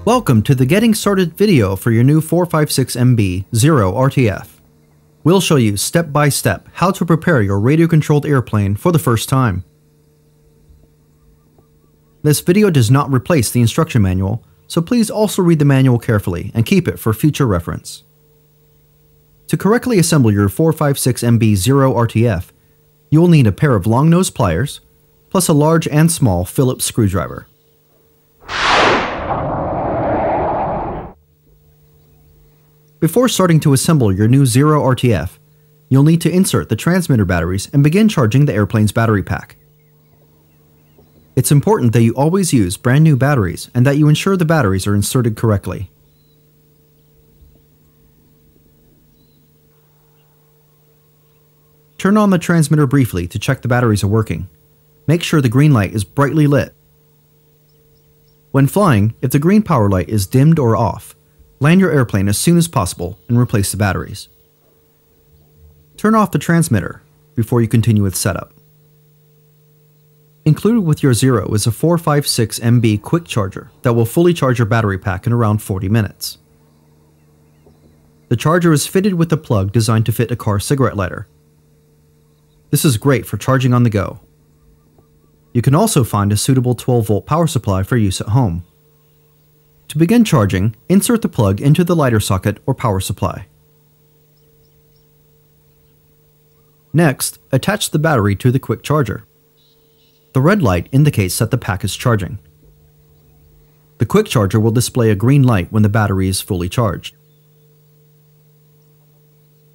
Welcome to the Getting Started video for your new 456MB Zero RTF. We'll show you step by step how to prepare your radio-controlled airplane for the first time. This video does not replace the instruction manual, so please also read the manual carefully and keep it for future reference. To correctly assemble your 456MB Zero RTF, you will need a pair of long-nose pliers, plus a large and small Phillips screwdriver. Before starting to assemble your new Zero RTF, you'll need to insert the transmitter batteries and begin charging the airplane's battery pack. It's important that you always use brand new batteries and that you ensure the batteries are inserted correctly. Turn on the transmitter briefly to check the batteries are working. Make sure the green light is brightly lit. When flying, if the green power light is dimmed or off, land your airplane as soon as possible and replace the batteries. Turn off the transmitter before you continue with setup. Included with your Zero is a 456MB quick charger that will fully charge your battery pack in around 40 minutes. The charger is fitted with a plug designed to fit a car cigarette lighter. This is great for charging on the go. You can also find a suitable 12-volt power supply for use at home. To begin charging, insert the plug into the lighter socket or power supply. Next, attach the battery to the quick charger. The red light indicates that the pack is charging. The quick charger will display a green light when the battery is fully charged.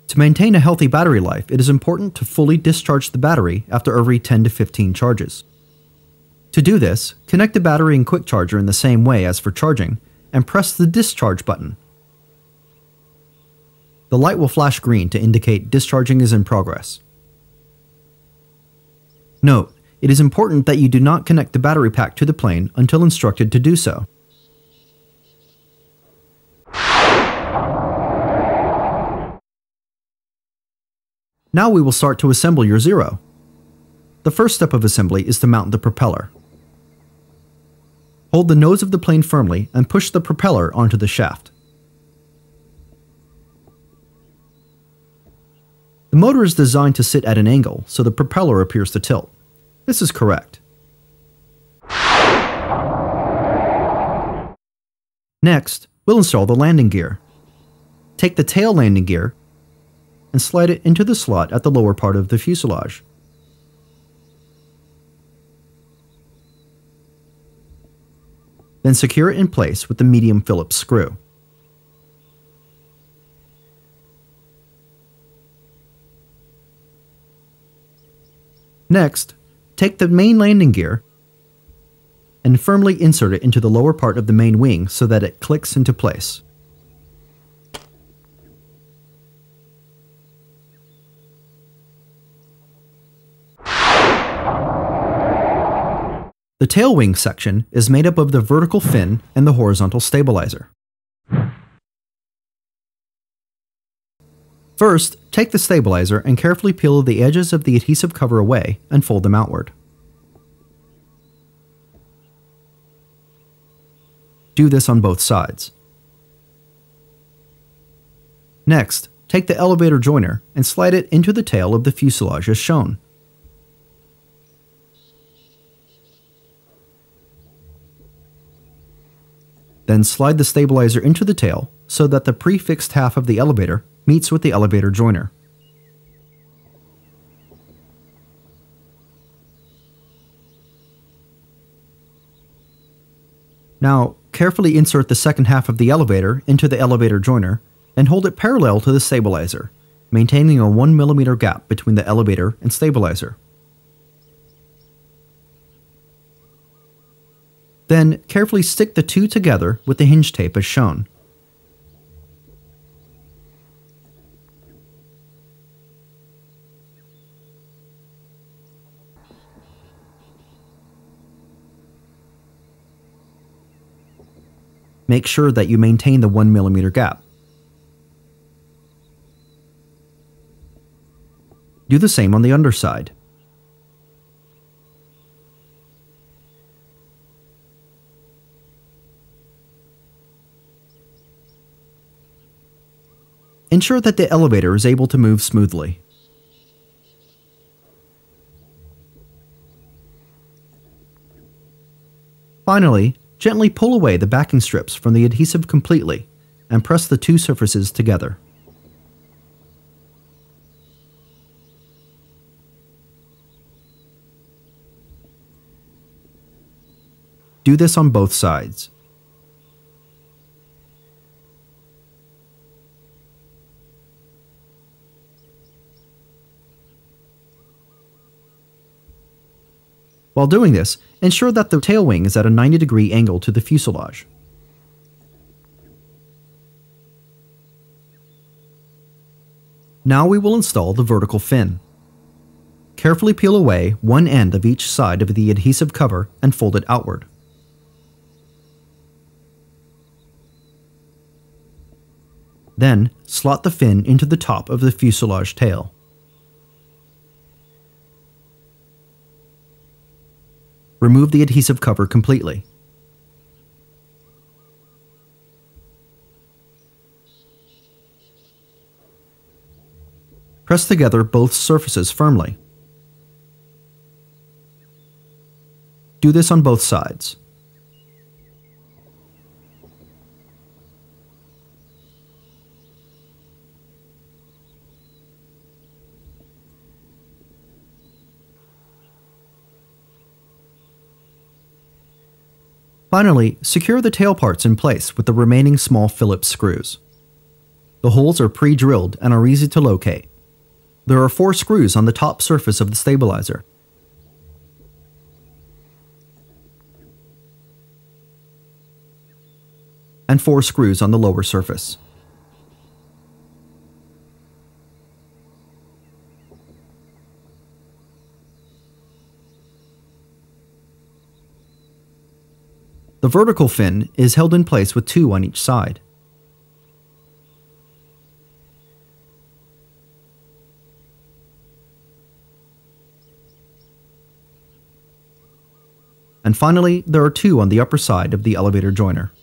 To maintain a healthy battery life, it is important to fully discharge the battery after every 10 to 15 charges. To do this, connect the battery and quick charger in the same way as for charging, and press the discharge button. The light will flash green to indicate discharging is in progress. Note, it is important that you do not connect the battery pack to the plane until instructed to do so. Now we will start to assemble your Zero. The first step of assembly is to mount the propeller. Hold the nose of the plane firmly and push the propeller onto the shaft. The motor is designed to sit at an angle, so the propeller appears to tilt. This is correct. Next, we'll install the landing gear. Take the tail landing gear and slide it into the slot at the lower part of the fuselage. Then secure it in place with the medium Phillips screw. Next, take the main landing gear and firmly insert it into the lower part of the main wing so that it clicks into place. The tail wing section is made up of the vertical fin and the horizontal stabilizer. First, take the stabilizer and carefully peel the edges of the adhesive cover away and fold them outward. Do this on both sides. Next, take the elevator joiner and slide it into the tail of the fuselage as shown. Then slide the stabilizer into the tail so that the prefixed half of the elevator meets with the elevator joiner. Now, carefully insert the second half of the elevator into the elevator joiner and hold it parallel to the stabilizer, maintaining a 1mm gap between the elevator and stabilizer. Then, carefully stick the two together with the hinge tape as shown. Make sure that you maintain the 1mm gap. Do the same on the underside. ensure that the elevator is able to move smoothly. Finally, gently pull away the backing strips from the adhesive completely and press the two surfaces together. Do this on both sides. While doing this, ensure that the tail wing is at a 90-degree angle to the fuselage. Now we will install the vertical fin. Carefully peel away one end of each side of the adhesive cover and fold it outward. Then, slot the fin into the top of the fuselage tail. Remove the adhesive cover completely. Press together both surfaces firmly. Do this on both sides. Finally, secure the tail parts in place with the remaining small Phillips screws. The holes are pre-drilled and are easy to locate. There are 4 screws on the top surface of the stabilizer. And 4 screws on the lower surface. The vertical fin is held in place with 2 on each side. And finally, there are 2 on the upper side of the elevator joiner.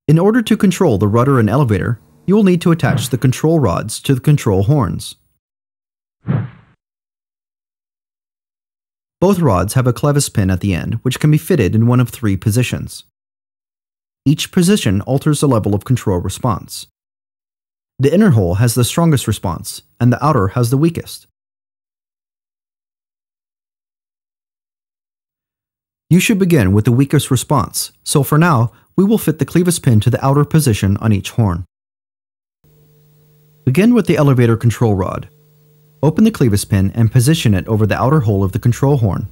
In order to control the rudder and elevator, you will need to attach the control rods to the control horns. Both rods have a clevis pin at the end, which can be fitted in one of 3 positions. Each position alters the level of control response. The inner hole has the strongest response, and the outer has the weakest. You should begin with the weakest response, so for now, we will fit the clevis pin to the outer position on each horn. Begin with the elevator control rod. Open the clevis pin and position it over the outer hole of the control horn.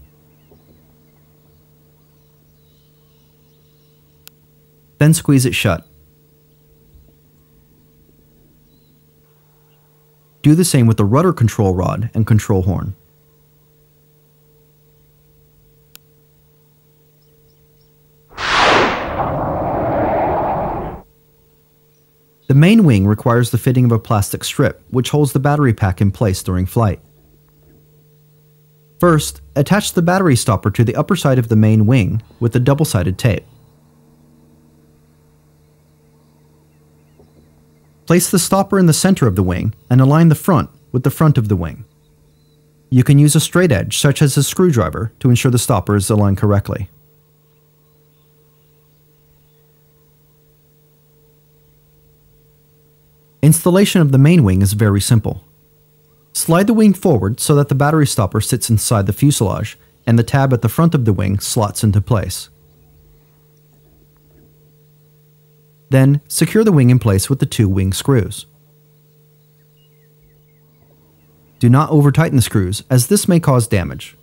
Then squeeze it shut. Do the same with the rudder control rod and control horn. The main wing requires the fitting of a plastic strip, which holds the battery pack in place during flight. First, attach the battery stopper to the upper side of the main wing with the double-sided tape. Place the stopper in the center of the wing and align the front with the front of the wing. You can use a straight edge, such as a screwdriver, to ensure the stopper is aligned correctly. Installation of the main wing is very simple. Slide the wing forward so that the battery stopper sits inside the fuselage and the tab at the front of the wing slots into place. Then, secure the wing in place with the 2 wing screws. Do not over-tighten the screws, as this may cause damage.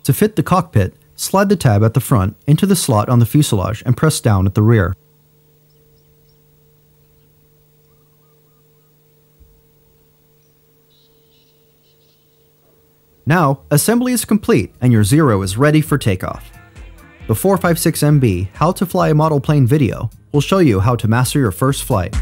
To fit the cockpit, slide the tab at the front into the slot on the fuselage and press down at the rear. Now, assembly is complete and your Zero is ready for takeoff. The 456MB How to Fly a Model Plane video will show you how to master your first flight.